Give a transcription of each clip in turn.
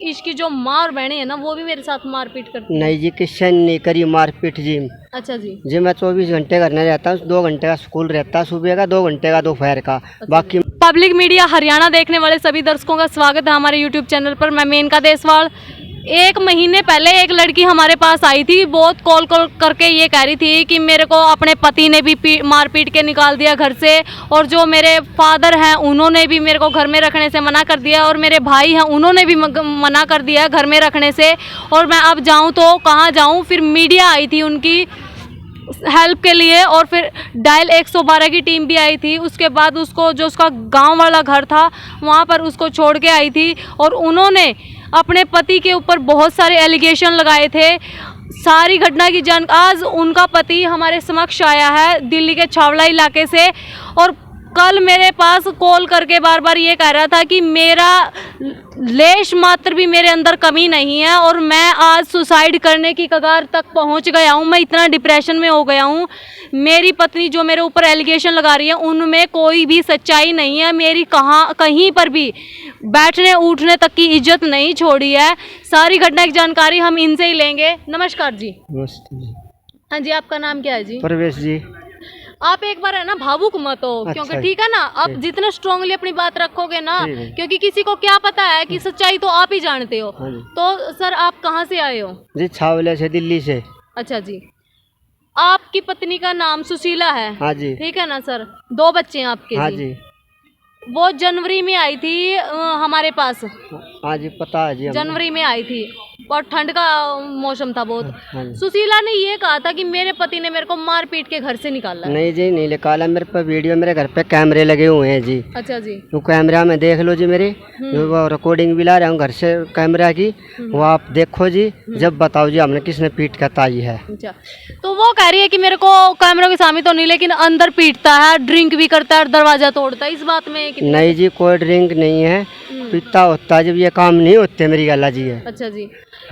इसकी जो माँ और बहनें हैं ना वो भी मेरे साथ मारपीट करती नहीं जी, किसी ने नहीं करी मारपीट जी। अच्छा जी। जी मैं 24 घंटे घर में रहता हूँ, 2 घंटे का स्कूल रहता है, सुबह का 2 घंटे का दोपहर का। बाकी पब्लिक मीडिया हरियाणा देखने वाले सभी दर्शकों का स्वागत है हमारे यूट्यूब चैनल पर। मैं मेनका देसवाल। 1 महीने पहले एक लड़की हमारे पास आई थी, बहुत कॉल करके ये कह रही थी कि मेरे को अपने पति ने भी मार पीट के निकाल दिया घर से, और जो मेरे फादर हैं उन्होंने भी मेरे को घर में रखने से मना कर दिया, और मेरे भाई हैं उन्होंने भी मना कर दिया घर में रखने से, और मैं अब जाऊं तो कहाँ जाऊं। फिर मीडिया आई थी उनकी हेल्प के लिए, और फिर डायल 112 की टीम भी आई थी। उसके बाद उसको जो उसका गांव वाला घर था वहाँ पर उसको छोड़ के आई थी, और उन्होंने अपने पति के ऊपर बहुत सारे एलिगेशन लगाए थे। सारी घटना की आज उनका पति हमारे समक्ष आया है दिल्ली के छावला इलाके से, और कल मेरे पास कॉल करके बार बार ये कह रहा था कि मेरा लेश मात्र भी मेरे अंदर कमी नहीं है, और मैं आज सुसाइड करने की कगार तक पहुंच गया हूं। मैं इतना डिप्रेशन में हो गया हूं। मेरी पत्नी जो मेरे ऊपर एलिगेशन लगा रही है उनमें कोई भी सच्चाई नहीं है। मेरी कहीं पर भी बैठने उठने तक की इज्जत नहीं छोड़ी है। सारी घटना की जानकारी हम इनसे ही लेंगे। नमस्कार जी। नमस्ते जी। हाँ जी, आपका नाम क्या है जी? परवेश जी। आप एक बार है ना भावुक मत हो, क्योंकि ठीक है ना, आप जितना स्ट्रांगली अपनी बात रखोगे ना, क्योंकि किसी को क्या पता है कि सच्चाई तो आप ही जानते हो। तो सर आप कहाँ से आए हो? जी छावले से, दिल्ली से। अच्छा जी। आपकी पत्नी का नाम सुशीला है? हाँ जी। ठीक है ना सर? 2 बच्चे हैं आपके? हाँ जी। वो जनवरी में आई थी हमारे पास। हाँ जी, पता है जी। जनवरी में आई थी और ठंड का मौसम था बहुत। हाँ। सुशीला ने ये कहा था कि मेरे पति ने मेरे को मार पीट के घर से निकाला। नहीं जी, नहीं निकाला। मेरे पे वीडियो, मेरे घर पे कैमरे लगे हुए हैं जी। अच्छा जी। वो कैमरा में देख लो जी, मेरी वो रिकॉर्डिंग भी ला रहा हूँ घर से कैमरा की, वो आप देखो जी। जब बताओ जी हमने किसने पीट बताई है। अच्छा, तो वो कह रही है कि मेरे को कैमरों के सामने तो नहीं, लेकिन अंदर पीटता है, ड्रिंक भी करता है, दरवाजा तोड़ता है। इस बात में नहीं जी, कोई ड्रिंक नहीं है, पीता होता जब ये काम नहीं होते मेरी गाला जी है। अच्छा जी।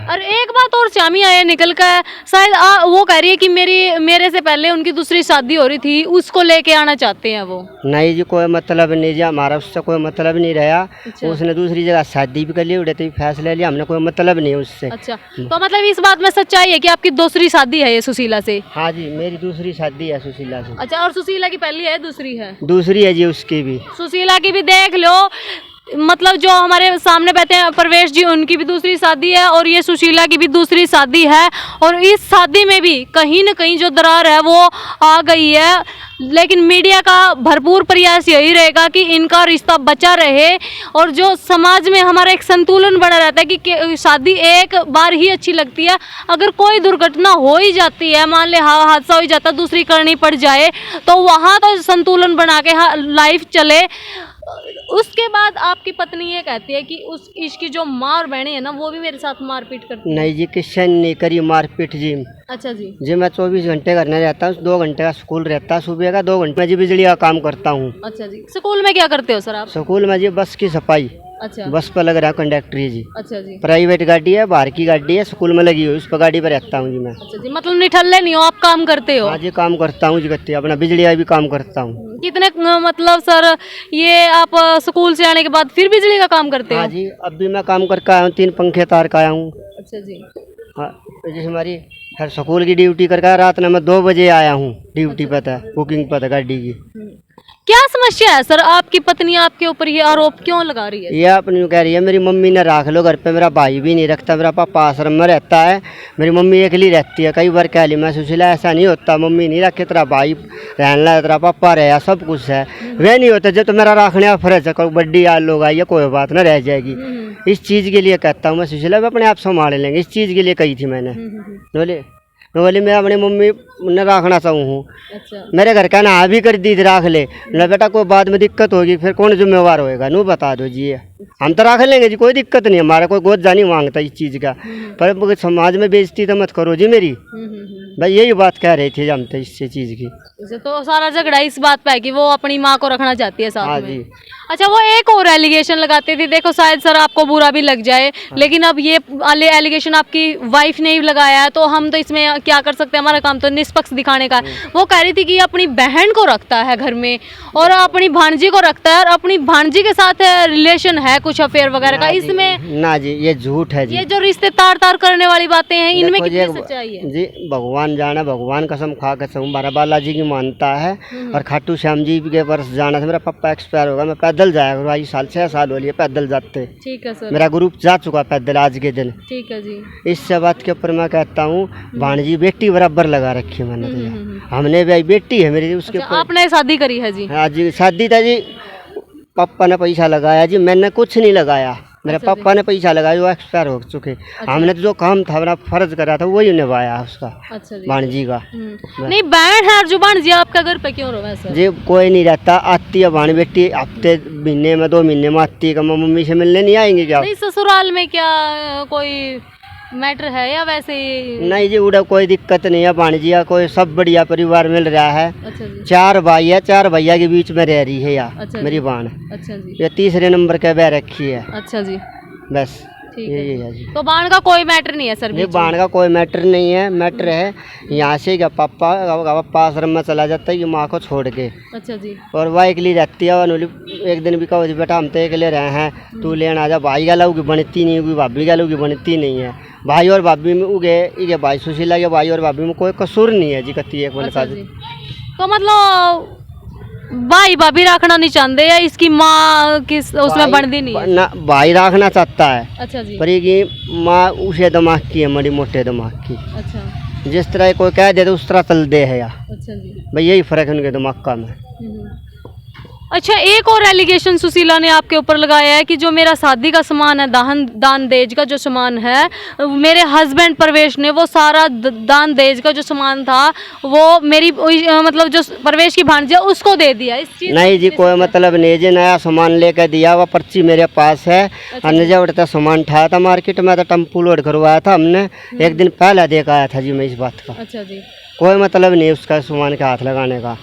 और एक बात और चामी आया निकल कर, शायद वो कह रही है कि मेरे से पहले उनकी दूसरी शादी हो रही थी, उसको लेके आना चाहते हैं वो। नहीं जी, कोई मतलब नहीं जी, हमारा उससे कोई मतलब नहीं रहा। अच्छा। उसने दूसरी जगह शादी भी कर ली, उड़े फैसला लिया, हमने कोई मतलब नहीं उससे। अच्छा, तो मतलब इस बात में सच्चाई है कि आपकी दूसरी शादी है ये सुशीला से? हाँ जी, मेरी दूसरी शादी है सुशीला से। अच्छा, और सुशीला की पहली है दूसरी है? दूसरी है जी, उसकी भी। सुशीला की भी देख लो, मतलब जो हमारे सामने बैठे हैं परवेश जी, उनकी भी दूसरी शादी है, और ये सुशीला की भी दूसरी शादी है। और इस शादी में भी कहीं न कहीं जो दरार है वो आ गई है, लेकिन मीडिया का भरपूर प्रयास यही रहेगा कि इनका रिश्ता बचा रहे, और जो समाज में हमारा एक संतुलन बना रहता है कि शादी एक बार ही अच्छी लगती है। अगर कोई दुर्घटना हो ही जाती है, मान ले हादसा हो ही जाता, दूसरी करनी पड़ जाए, तो वहाँ तो संतुलन बना के लाइफ चले। उसके बाद आपकी पत्नी ये कहती है कि इसकी जो माँ और बहनें हैं ना वो भी मेरे साथ मारपीट करती। नहीं जी, किसी ने नहीं करी मारपीट जी। अच्छा जी। जी मैं 24 घंटे घर में रहता हूँ, 2 घंटे का स्कूल रहता है, सुबह का 2 घंटे में जी बिजली का काम करता हूँ। अच्छा जी। स्कूल में क्या करते हो सर आप? स्कूल में जी बस की सफाई। अच्छा। बस पर लग रहा है कंडक्टरी जी। अच्छा जी। प्राइवेट गाड़ी है, बाहर की गाड़ी है, स्कूल में लगी हुई, उस पर गाड़ी पर रहता हूँ जी मैं। अच्छा जी, मतलब निठल्ले नहीं हो आप, काम करते हो? हाँ जी, काम करता हूँ जी, करते अपना बिजली का भी काम करता हूँ। कितने मतलब सर ये आप स्कूल से आने के बाद फिर बिजली का काम करते हो? हाँ जी, अब भी मैं काम करके आया हूँ, 3 पंखे तार का आया हूँ। अच्छा जी। हाँ, जैसे हमारी हर स्कूल की ड्यूटी करके रात में मैं 2 बजे आया हूँ ड्यूटी पर था, बुकिंग पर था गाड़ी की। क्या समस्या है सर? आपकी पत्नी आपके ऊपर ये आरोप क्यों लगा रही है? ये अपनी कह रही है मेरी मम्मी ने रख लो घर पे, मेरा भाई भी नहीं रखता, मेरा पापा आश्रम में रहता है, मेरी मम्मी अकेली रहती है। कई बार कह ली मैं, सुशीला ऐसा नहीं होता, मम्मी नहीं रखे, तेरा भाई रहना, तेरा पापा रहा, सब कुछ है, वह नहीं होता जब तो मेरा रखने का फर्ज है। कोई बड्डी यार लोग आई है, कोई बात ना रह जाएगी। इस चीज़ के लिए कहता हूँ मैं, सुशीला अपने आप संभाल लेंगे, इस चीज़ के लिए कही थी मैंने। बोले मैं अपनी मम्मी ने रखना चाहूँ। अच्छा। मेरे घर का ना भी कर दी थी, रख ले ना बेटा, कोई बाद में दिक्कत होगी फिर कौन जिम्मेवार होएगा, नू बता दो जी। हम तो रख लेंगे जी, कोई दिक्कत नहीं, हमारा कोई गोद जानी मांगता इस चीज़ का, पर समाज में बेइज्जती तो मत करो जी मेरी। भाई यही बात कह रही थी हम तो इससे चीज़ की। तो सारा झगड़ा इस बात पे है कि वो अपनी माँ को रखना चाहती है हाँ साथ में। जी। अच्छा, वो एक और एलिगेशन लगाते थे, देखो शायद सर आपको बुरा भी लग जाए, लेकिन अब ये एलिगेशन आपकी वाइफ ने ही लगाया है, तो हम तो इसमें क्या कर सकते हैं, हमारा काम तो निष्पक्ष दिखाने का है। वो कह रही थी कि अपनी बहन को रखता है घर में और अपनी भांजी को रखता है, और अपनी भांजी के साथ रिलेशन है कुछ अफेयर वगैरह का। इसमें ना जी, ये झूठ है जी। ये जो रिश्ते तार तार करने वाली बातें हैं, इनमें देखो कितनी जी, सच्चाई है? जी भगवान जाना, भगवान कसम खा के हमारा बालाजी की मानता है। और खाटू श्याम जी के वर्ष जाना था, मेरा पापा एक्सपायर होगा, मैं पैदल जाया करूँ। आई साल 6 साल हो लिए पैदल जाते। ठीक है सर। मेरा ग्रुप जा चुका पैदल आज के दिन। ठीक है जी। इस बात के ऊपर मैं कहता हूँ, भाणजी बेटी बराबर लगा रखी है मैंने तो यार। हमने भी बेटी है मेरी, उसके अच्छा, ऊपर आपने शादी करी है जी? हाँ जी, शादी था जी। पापा ने पैसा लगाया जी, मैंने कुछ नहीं लगाया। मेरे पापा ने पैसा लगाया, वो एक्सपायर हो चुके। हमने तो जो काम था, मेरा फर्ज करा था, वही निभाया उसका। अच्छा जी। भाणजी का। नहीं, बहन है अर्जुबान जी आपका घर पे क्यों रहो सर? जी कोई नहीं रहता, आती है भाण बेटी हफ्ते महीने में 2 महीने में आती है। मम्मी से मिलने नहीं आएंगे क्या? नहीं, ससुराल में क्या कोई मैटर है या वैसे ही? नहीं जी, उड़ा कोई दिक्कत नहीं है। भाणजिया कोई सब बढ़िया परिवार मिल रहा है। अच्छा जी। 4 भाई है, 4 भैया के बीच में रह रही है यार। अच्छा मेरी बाण अच्छा जी। ये 3रे नंबर के बह रखी है। अच्छा जी। बस ठीक यही है जी। तो बाण का कोई मैटर नहीं है सर? ये बाण का कोई मैटर नहीं है। मैटर है यहाँ से क्या, पापा आश्रम में चला जाता है कि माँ को छोड़ के। अच्छा जी। और वह अकेली रहती है। और एक दिन भी कहो जी बेटा हम तो अकेले रहे हैं, तू लेना आ जा। भाई का लोग बनती नहीं होगी, भाभी का लोग बनती नहीं है। भाई और भाभी में उगे ये भाई सुशीला के भाई और भाभी में कोई कसूर नहीं है जी। कती एक अच्छा जी। तो मतलब भाई भाभी रखना नहीं चाहते या इसकी माँ किस उसमें बनती नहीं है? ना, भाई रखना चाहता है। अच्छा जी। पर ये माँ उसे दिमाग की है, बड़ी मोटे दिमाग की। अच्छा। जिस तरह कोई कह दे तो उस तरह चल दे है यार। अच्छा जी। भाई यही फर्क है उनके दिमाग का में। अच्छा, एक और एलिगेशन सुशीला ने आपके ऊपर लगाया है कि जो मेरा शादी का सामान है, दान दहेज का जो सामान है, मेरे हस्बैंड प्रवेश ने वो सारा दान दहेज का जो सामान था वो मेरी मतलब जो प्रवेश की भांजी है उसको दे दिया। इस चीज नहीं जी, कोई मतलब नहीं जी। नया सामान लेकर दिया, वो पर्ची मेरे पास है। अन्य उठता सामान उठाया था मार्केट में, तो टेम्पू लोड करवाया था हमने। एक दिन पहले देखा आया था जी मैं इस बात का। अच्छा जी। कोई मतलब नहीं उसका सामान के हाथ लगाने का।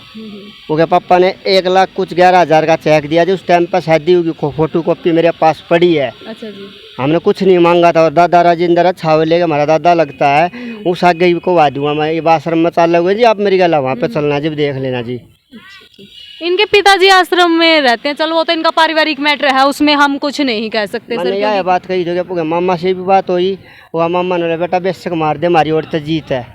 उनके पापा ने 1,00,000 कुछ 11,000 का चेक दिया जी। उस टाइम पर शादी होगी, फोटो कॉपी मेरे पास पड़ी है। अच्छा जी। हमने कुछ नहीं मांगा था। और दादा राजेंद्र अच्छा लेगा, हमारा दादा लगता है, उस आगे को वा दूंगा मैं। ये आश्रम में चाल लगे जी, आप मेरी गला वहाँ पे चलना जी, देख लेना जी। इनके पिताजी आश्रम में रहते हैं, चलो वो तो इनका पारिवारिक मैटर है, उसमें हम कुछ नहीं कह सकते सर। मैंने यह बात कही जो मामा से भी बात हुई, वो मामा ने बेटा बेशक मार दे, हमारी ओर तो जीत है।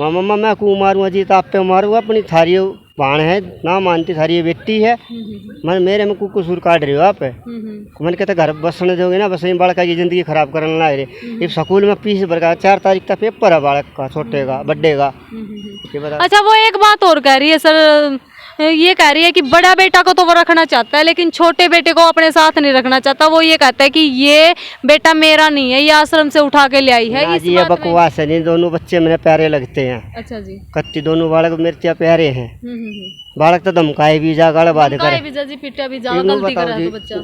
मामा मैं क्यों मारूंगा, जीत आप पे मारूंगा, अपनी थारी भाण है ना मानती, थारी ये बेटी है। मैंने मेरे में कुछ कसूर काट रही हो आप। मैंने कहता घर बसने दोगे ना, बस बालका की जिंदगी खराब करने लग रहे। इस स्कूल में फीस भर का 4 तारीख का पेपर है बालक का, छोटे का बर्थडे का। अच्छा, वो एक बात और कह रही है सर, ये कह रही है कि बड़ा बेटा को तो वो रखना चाहता है, लेकिन छोटे बेटे को अपने साथ नहीं रखना चाहता। वो ये कहता है कि ये बेटा मेरा नहीं है, ये आश्रम से उठा के ले आई है। जी ये बकवास है नहीं, दोनों बच्चे मेरे प्यारे लगते हैं। अच्छा जी। कत्ती दोनों बालक मेरे प्यारे हैं। बालक तो धमकाए भी जा, गाड़ बात करे भी जा जी, पिटा भी जा, गलती करे तो बच्चा।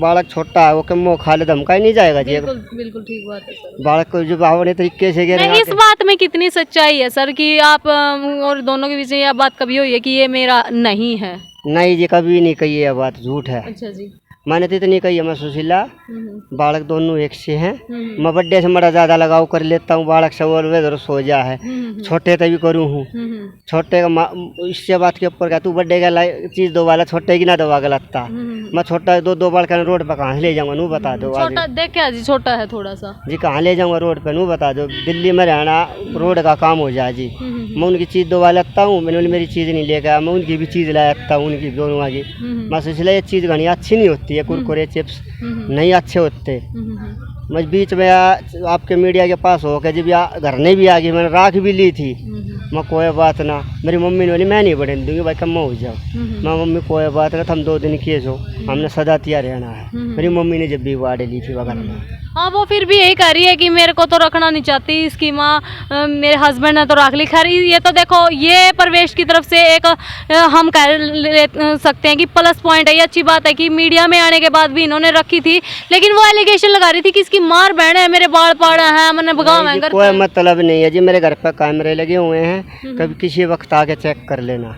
बालक छोटा है, वो के मुँह खा ले धमकाए नहीं जाएगा जी। बिल्कुल बिल्कुल ठीक बात है सर। बालक को जो अपने तरीके से इस बात में कितनी सच्चाई है सर कि आप और दोनों के बीच में यह बात कभी हुई है कि ये मेरा नहीं है? नहीं जी, कभी नहीं कही है बात, झूठ है। अच्छा जी। मैंने तो इतनी कही है, मैं सुशीला बालक दोनों एक से हैं। मैं बर्थडे से बड़ा ज़्यादा लगाव कर लेता हूँ, बालक से और सो जा है। छोटे तभी करूँ हूँ, छोटे का इससे बात के ऊपर क्या तू बर्थडे का चीज़ दो वाला, छोटे की ना दवा गलता। मैं छोटा 2 बार का रोड पर कहाँ ले जाऊँगा नू बता दो। छोटा देख क्या जी, छोटा है थोड़ा सा जी, कहाँ ले जाऊँगा रोड पे नू बता दो। दिल्ली में रहना, रोड का काम हो जाए जी। मैं उनकी चीज़ दो वाला लगता हूँ, मैंने मेरी चीज़ नहीं लेकर आया, मैं उनकी भी चीज़ ला सकता हूँ, उनकी दोनों आगे। मैं सोचला ये चीज़ घनी अच्छी नहीं होती है, कुरकुरे चिप्स नहीं अच्छे होते। मैं बीच में आपके मीडिया के पास हो के जब घर नहीं भी आ गई, मैंने राख भी ली थी। मैं कोई बात ना, मेरी मम्मी ने बोली मैं नहीं बढ़ने दूंगी भाई, कम हो जाओ। मैं मम्मी कोई बात ना, हम 2 दिन किए सो हमने सदा तैयार रहना है। मेरी मम्मी ने जब भी वार्ड ली थी बगल में। हाँ, वो फिर भी यही कह रही है कि मेरे को तो रखना नहीं चाहती इसकी माँ, मेरे हस्बैंड ने तो रख ली। खैर ये तो देखो, ये परवेश की तरफ से एक हम कह सकते हैं कि प्लस पॉइंट है। ये अच्छी बात है कि मीडिया में आने के बाद भी इन्होंने रखी थी, लेकिन वो एलिगेशन लगा रही थी कि इसकी मार बहन है, मेरे बाल पाड़ा है, मैंने भगाव है। कोई मतलब नहीं है जी, मेरे घर पर कैमरे लगे हुए हैं, कभी किसी वक्त आके चेक कर लेना।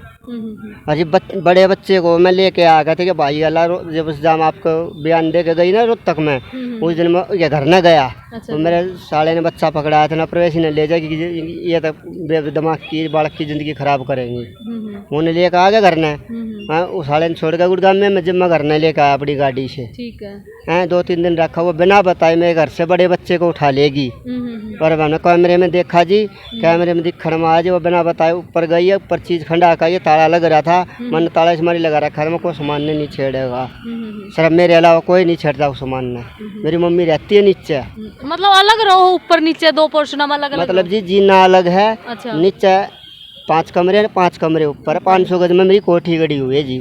अजी बड़े बच्चे को मैं लेके आ गया था कि भाई अल्लाह जब उस जाम आपको बयान दे के गई ना रोहतक में, उस दिन मैं ये घर न गया। तो मेरे साले ने बच्चा पकड़ाया था ना, प्रवेश ने ले जाए कि ये तो बेदिमाग की बालक की ज़िंदगी ख़राब करेंगी। उन्हें लेकर आ गया घर ने। हाँ, उस साले ने छोड़ गया गुड़गांव में, मैं जब मैं घर ने लेकर आया अपनी गाड़ी से। ठीक है। हैं 2-3 दिन रखा, वो बिना बताए मेरे घर से बड़े बच्चे को उठा लेगी। पर मैंने कैमरे में देखा जी, कैमरे में दिखण में आज वो बिना बताए ऊपर गई है, ऊपर चीज़ खंडा का, ये ताला लग रहा था, मैंने ताला से मारी लगा रखा है, मैं कोई सामान नहीं छेड़ेगा। सिर्फ मेरे अलावा कोई नहीं छेड़ता उस सामान ने। मेरी मम्मी रहती है नीचे। मतलब अलग रहो, ऊपर नीचे 2 पोर्शन में अलग अलग। मतलब जी जीना अलग है। अच्छा। नीचे 5 कमरे, 5 कमरे ऊपर, 500 गज में मेरी कोठी गड़ी हुई है जी।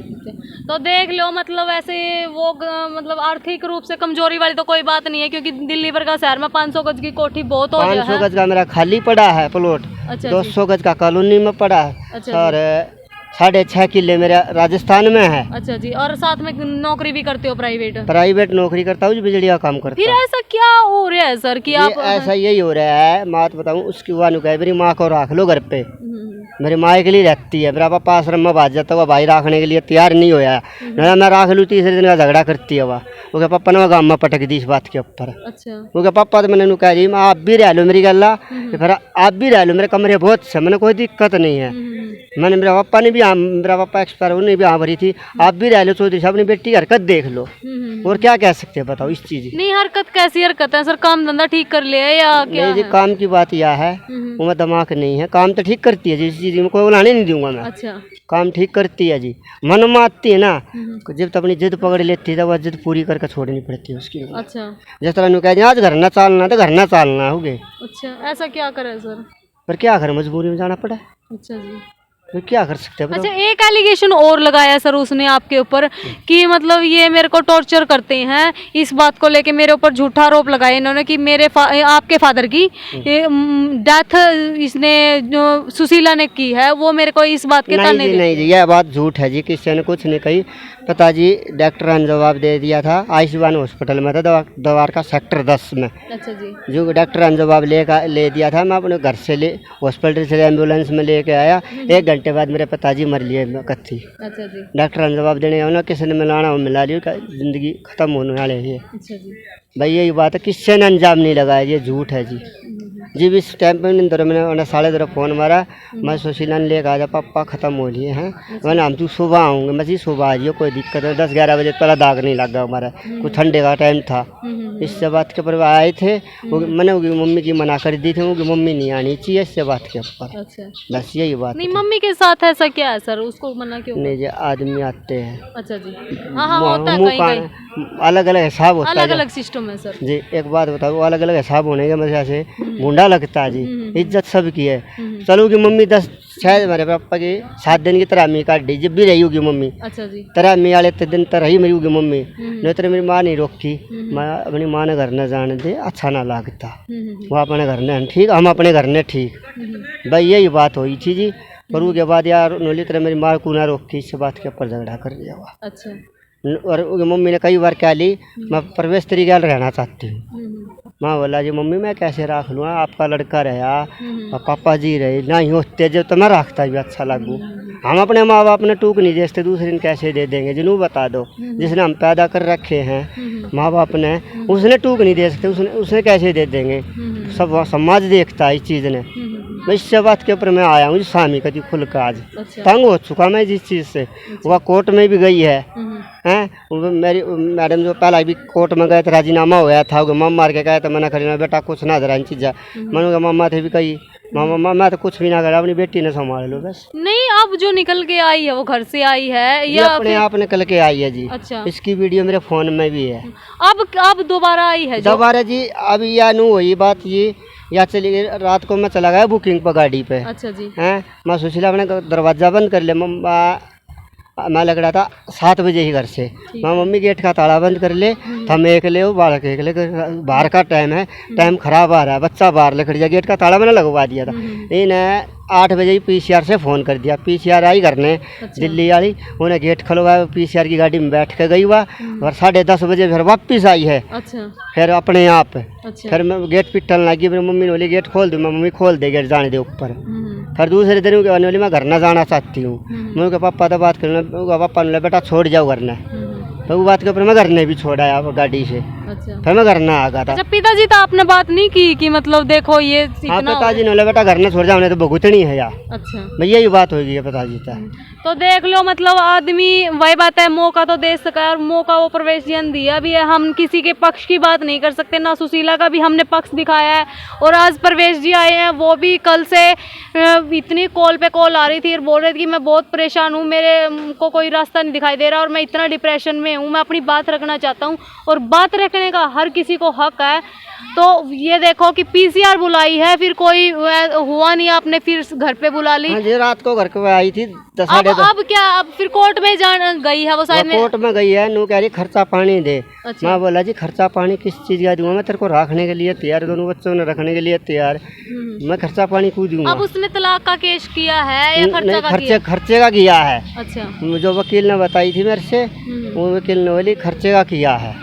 तो देख लो, मतलब ऐसे वो मतलब आर्थिक रूप से कमजोरी वाली तो कोई बात नहीं है, क्योंकि दिल्ली भर का शहर में 500 गज की कोठी बहुत हो गया है। 500 गज का मेरा खाली पड़ा है प्लॉट। अच्छा। 200 गज का कॉलोनी में पड़ा है। अच्छा। और 6.5 किले मेरा राजस्थान में है। अच्छा जी। और साथ में नौकरी भी करते हो प्राइवेट नौकरी करता हूँ, बिजली का काम करता फिर हूँ। ऐसा क्या हो रहा है सर कि आप ऐसा यही हो रहा है। बात बताऊँ, उसकी वानु कहे मेरी माँ को रख लो घर पे। मेरी माँ के लिए रहती है, मेरा पापा आश्रम में भाज जाता हुआ, भाई रखने के लिए तैयार नहीं होया। ना मैं रख लूँ, तीसरे दिन का झगड़ा करती है वह। वो क्या पापा ने गाँव में पटक दी इस बात के ऊपर। अच्छा। वो क्या पापा तो मैंने कह रही आप भी रह लो मेरी गल्ला, फिर आप भी रह लो, मेरे कमरे बहुत से, मैंने कोई दिक्कत नहीं है। मैंने मेरे पापा ने भी, मेरा पापा एक्सपायर, उन्हें भी हाँ भरी थी, आप भी रह लो चौधरी साहब, अपनी बेटी की हरकत देख लो। और क्या कह सकते हैं बताओ इस चीज़। नहीं, हरकत कैसी हरकत है सर? काम धंधा ठीक कर लिया है या क्या नहीं जी, है? काम की बात यह है, वो मैं दिमाग नहीं है, काम तो ठीक करती है जी, इस चीज़ में कोई बुलाने नहीं दूंगा मैं। अच्छा। काम ठीक करती है जी, मन में आती है ना, जब तो अपनी जिद पकड़ लेती है तो वह जिद पूरी करके छोड़नी पड़ती है उसकी। अच्छा। जिस तरह कह दिया आज घर ना चालना तो घर ना चालना हो गए। अच्छा, ऐसा क्या करे सर? पर क्या कर, मजबूरी में जाना पड़ा। अच्छा जी। फिर क्या कर सकते हैं। अच्छा, एक एलिगेशन और लगाया सर उसने आपके ऊपर कि मतलब ये मेरे को टॉर्चर करते हैं, इस बात को लेके मेरे ऊपर झूठा आरोप लगाया इन्होंने कि मेरे आपके फादर की डेथ इसने जो सुशीला ने की है, वो मेरे को इस बात के ताने दे। नहीं जी, यह बात झूठ है जी, किसी ने कुछ नहीं कही। पिताजी डॉक्टर ने जवाब दे दिया था, आयुष्मान हॉस्पिटल में था द्वारका सेक्टर 10 में। अच्छा जी। जो डॉक्टर ने जवाब ले दिया था, मैं अपने घर से हॉस्पिटल से एम्बुलेंस में लेके आया, 1 घंटे बाद मेरे पिताजी मर लिए कत्थी। अच्छा जी। डॉक्टर ने जवाब देने ना, किसी ने मिलाना मिला लियो, जिंदगी खत्म होने वाले है। अच्छा जी। भाई यही बात है, किसी ने अंजाम नहीं लगाया, ये झूठ है जी। जी भी इस टाइम पे मैंने 12:30 फ़ोन मारा, मैं सुशीला ने लेकर आ जा, पापा ख़त्म हो लिए हैं। मैंने हम तू सुबह आऊँगे, मैं जी सुबह आ जाइए, कोई दिक्कत नहीं। 10-11 बजे पहला दाग नहीं लगा हमारा, कुछ ठंडे का टाइम था। इससे बात के ऊपर आए थे, मैंने उनकी मम्मी की मना कर दी थी, उनकी मम्मी नहीं आनी चाहिए इससे बात के ऊपर। अच्छा। बस यही बात। नहीं, मम्मी के साथ ऐसा क्या है सर, उसको मना क्यों? नहीं जी, आदमी आते हैं। अच्छा जी। हाँ, होता है कहीं अलग अलग हिसाब होता है, अलग अलग सिस्टम है सर जी। एक बात बताओ, अलग अलग हिसाब होने के वजह से गुंडा लगता है जी। इज्जत सबकी है। चलो कि मम्मी 10 शायद हमारे पापा की 7 दिन की तरह मी काट दी, जब भी रही होगी मम्मी। अच्छा जी। तरह मी वाले दिन तरह ही मेरी होगी मम्मी, नहीं तो मेरी माँ नहीं रोकी। मैं अपनी माँ ने घर न जाने दे, अच्छा ना लगता। वो अपने घर ने ठीक, हम अपने घर ने ठीक। भाई यही बात हुई थी जी। और उसके बाद यार नोली तरह मेरी माँ को ना रोकी, इस बात के ऊपर झगड़ा कर दिया हुआ। अच्छा। और मम्मी ने कई बार क्या ली, मैं प्रवेश तरीके रहना चाहती हूँ। माँ बोला जी मम्मी मैं कैसे रख लूँ, आपका लड़का रहा और पापा जी रहे, ना ही होते जब तो मैं रखता भी अच्छा लगूँ। हम अपने माँ बाप ने टूक नहीं देते, दूसरे ने कैसे दे देंगे? जिन्हों बता दो, जिसने हम पैदा कर रखे हैं माँ बाप ने, उसने टूक नहीं दे सकते, उसने कैसे दे देंगे? सब समाज देखता है इस चीज़ ने। मैं इस बात के ऊपर मैं आया हूँ स्वामी कभी खुल का आज। अच्छा। तंग हो चुका मैं जिस चीज़ से। अच्छा। वह कोर्ट में भी गई है, हैं मेरी मैडम जो पहला भी कोर्ट में गए थे, राजीनामा होया था, मम्मा मार के गए तो मना करी ना बेटा कुछ ना जरा इन चीज़ा। मैंने मम्मा थे भी कही मामा मैं तो कुछ भी ना करा, अपनी बेटी ने संभाल लो बस। नहीं, अब जो निकल के आई है वो घर से आई है या अपने आप निकल के आई है जी। अच्छा। इसकी वीडियो मेरे फ़ोन में भी है। अब दोबारा आई है? दोबारा जी, अब या नू हुई बात ये, या चली गई रात को मैं चला गया बुकिंग पर गाड़ी पे। अच्छा जी। हैं मैं सुशीला अपने दरवाज़ा बंद कर लिया, मम्मा मैं लग रहा था 7 बजे ही घर से। मैं मम्मी गेट का ताला बंद कर ले, हम एक ले बालक एक ले, बाहर का टाइम है, टाइम खराब आ रहा है, बच्चा बाहर ले खड़ गया, गेट का ताला मैंने लगवा दिया था। इन्हें 8 बजे ही PCR से फ़ोन कर दिया, PCR आई करने दिल्ली वाली, उन्हें गेट खुलवाया, PCR की गाड़ी में बैठ के गई हुआ और 10:30 बजे फिर वापस आई है। अच्छा। फिर अपने आप अच्छा। फिर मैं गेट पिटन लगी, मेरी मम्मी ने बोली गेट खोल दूँ, मैं मम्मी खोल दे गेट जाने दे ऊपर। फिर दूसरे दिन कहने वाली मैं घर ना जाना चाहती हूँ। मैं कहा पापा तो बात करना, पापा ने बेटा छोड़ जाओ घर ना, तो वो बात के ऊपर मैं घर ने भी छोड़ा गाड़ी से। अच्छा। फिर मैं घर ना आ गया था। अच्छा, पिताजी तो आपने बात नहीं की कि मतलब देखो ये हाँ, इतना पिताजी ने बोला बेटा घर ने छोड़ जाओ, तो भुगतनी है यार। अच्छा। भैया ये बात होगी पिताजी का। तो देख लो, मतलब आदमी वही बात है, मौका तो दे सका और मौका वो प्रवेश जी ने दिया भी है। हम किसी के पक्ष की बात नहीं कर सकते, ना सुशीला का भी हमने पक्ष दिखाया है। और आज प्रवेश जी आए हैं, वो भी कल से इतनी कॉल पे कॉल आ रही थी और बोल रहे थे कि मैं बहुत परेशान हूँ, मेरे को कोई रास्ता नहीं दिखाई दे रहा और मैं इतना डिप्रेशन में हूँ, मैं अपनी बात रखना चाहता हूँ। और बात रखने का हर किसी को हक है। तो ये देखो कि PCR बुलाई है, फिर कोई हुआ नहीं, आपने फिर घर पे बुला ली। हाँ जी, रात को घर को आई थी 10 अब क्या, अब फिर कोर्ट में जान गई है वो शायद में। कोर्ट में गई है, नू कह रही खर्चा पानी दे। अच्छा। मैं बोला जी खर्चा पानी किस चीज़ का दूंगा, मैं तेरे को रखने के लिए तैयार, दोनों बच्चों ने रखने के लिए तैयार, मैं खर्चा पानी क्यों दूंगा। अब उसने तलाक का केस किया है या खर्चा नहीं, का किया? खर्चे का किया है। अच्छा। जो वकील ने बताई थी मेरे से, वो वकील ने बोली खर्चे का किया है।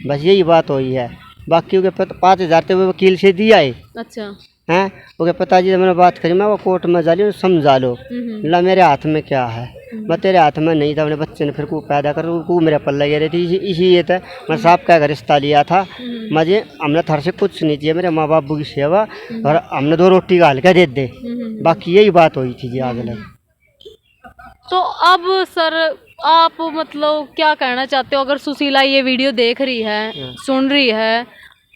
बस यही बात हुई है, बाकी के 5,000 तो वकील से दिया है। अच्छा। हैं वो पिताजी से मैंने बात करी, मैं वो कोर्ट में जा ली, समझा लो। ला मेरे हाथ में क्या है, मैं तेरे हाथ में नहीं था, अपने बच्चे ने फिर को पैदा कर को मेरे पल्ले गिरे थी, इसी ये था मैं साहब का रिश्ता लिया था। मुझे हमने थर से कुछ नहीं चाहिए, मेरे माँ बाप की सेवा और हमने 2 रोटी गाल के दे दे, बाकी यही बात हुई थी जी आज लग। तो अब सर आप मतलब क्या कहना चाहते हो, अगर सुशीला ये वीडियो देख रही है, सुन रही है?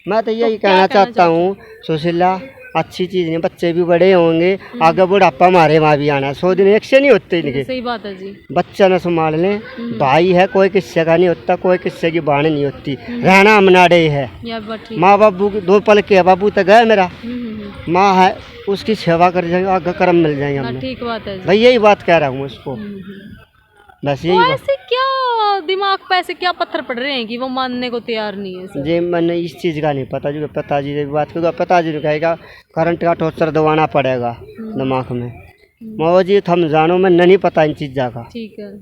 मैं तो यही कहना चाहता हूँ, सुशीला अच्छी चीज़ नहीं, बच्चे भी बड़े होंगे, आगे बुढ़ापा हमारे वहाँ भी आना, 100 दिन एक से नहीं होते इनके। सही बात है जी। बच्चा न संभाल लें, भाई है कोई किस्से का नहीं होता, कोई किस्से की बाण नहीं होती, रहना मनाड़े है। माँ बाबू 2 पल के बाबू तो गए मेरा, माँ है उसकी सेवा कर जाएंगे, आगे कर्म मिल जाएंगे हमें। ठीक बात है भाई, यही बात कह रहा हूँ उसको, बस यही। ऐसे क्या दिमाग पे ऐसे क्या पत्थर पड़ रहे हैं कि वो मानने को तैयार नहीं है? जी मैंने इस चीज़ का नहीं पता, जो पिताजी से बात करूँगा, पिताजी ने कहेगा करंट का टोचर दबाना पड़ेगा दिमाग में। माँ जी हम जानो, मैं नहीं पता इन चीज़ों का। ठीक है।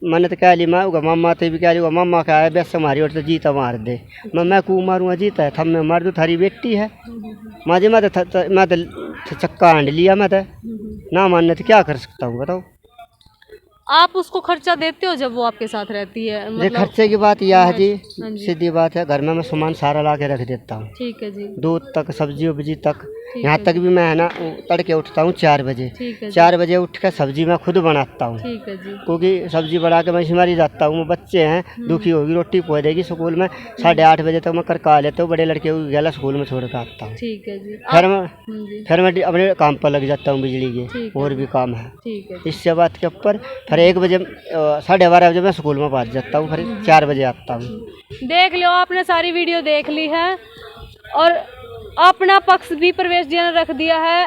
मैंने तो कह ली, मैं मामा तो भी कह ली, मामा का है बेस हमारी और तो जीता मार दे, मैं को मारूँगा जीता है, थम मैं मार दूँ, थारी बेटी है। माँ जी मैं तो चक्का हांड लिया, मैं तो ना मानने तो क्या कर सकता हूँ बताओ। आप उसको खर्चा देते हो जब वो आपके साथ रहती है? मतलब खर्चे की बात यह है जी, सीधी बात है, घर में मैं सामान सारा ला के रख देता हूँ। ठीक है जी। दूध तक, सब्जी उब्जी तक, यहाँ तक भी मैं है ना तड़के उठता हूँ 4 बजे। 4 बजे उठ कर सब्जी मैं खुद बनाता हूँ। ठीक है जी। क्योंकि सब्जी बना के मैं शिमारी जाता हूँ, बच्चे हैं दुखी होगी, रोटी पहुँच देगी स्कूल में, 8:30 बजे तक मैं करका लेता हूँ, बड़े लड़के को गला स्कूल में छोड़ कर आता हूँ। ठीक है जी। फिर मैं अपने काम पर लग जाता हूँ, बिजली के और भी काम है। इससे बात के ऊपर फिर 1 बजे 12:30 बजे मैं स्कूल में पहुँच जाता हूँ, फिर 4 बजे आता हूँ। देख लो, आपने सारी वीडियो देख ली है और अपना पक्ष भी प्रवेश जी ने रख दिया है।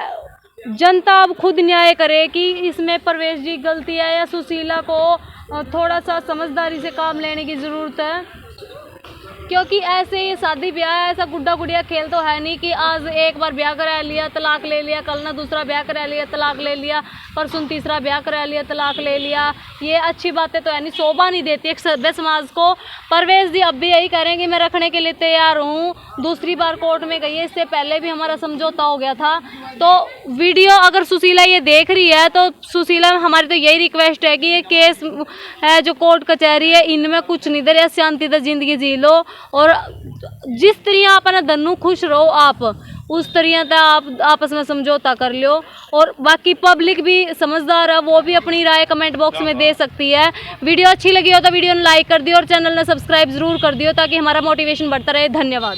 जनता अब खुद न्याय करे कि इसमें प्रवेश जी गलती है या सुशीला को थोड़ा सा समझदारी से काम लेने की ज़रूरत है, क्योंकि ऐसे ही शादी ब्याह ऐसा गुड्डा गुड़िया खेल तो है नहीं कि आज एक बार ब्याह करा लिया तलाक ले लिया, कल ना दूसरा ब्याह करा लिया तलाक ले लिया, परसों तीसरा ब्याह करा लिया तलाक ले लिया। ये अच्छी बातें तो है नहीं, शोभा नहीं देती एक सभ्य समाज को। परवेश जी अब भी यही करेंगे, मैं रखने के लिए तैयार हूँ। दूसरी बार कोर्ट में गई है, इससे पहले भी हमारा समझौता हो गया था। तो वीडियो अगर सुशीला ये देख रही है तो सुशीला हमारी तो यही रिक्वेस्ट है कि ये केस है जो कोर्ट कचहरी है, इनमें कुछ नहीं दे, शांति से जिंदगी जी लो और जिस तरह आप ना धनु खुश रहो, आप उस तरह से आप आपस में समझौता कर लो। और बाकी पब्लिक भी समझदार है, वो भी अपनी राय कमेंट बॉक्स में दे सकती है। वीडियो अच्छी लगी हो तो वीडियो ने लाइक कर दियो और चैनल ने सब्सक्राइब जरूर कर दियो ताकि हमारा मोटिवेशन बढ़ता रहे। धन्यवाद।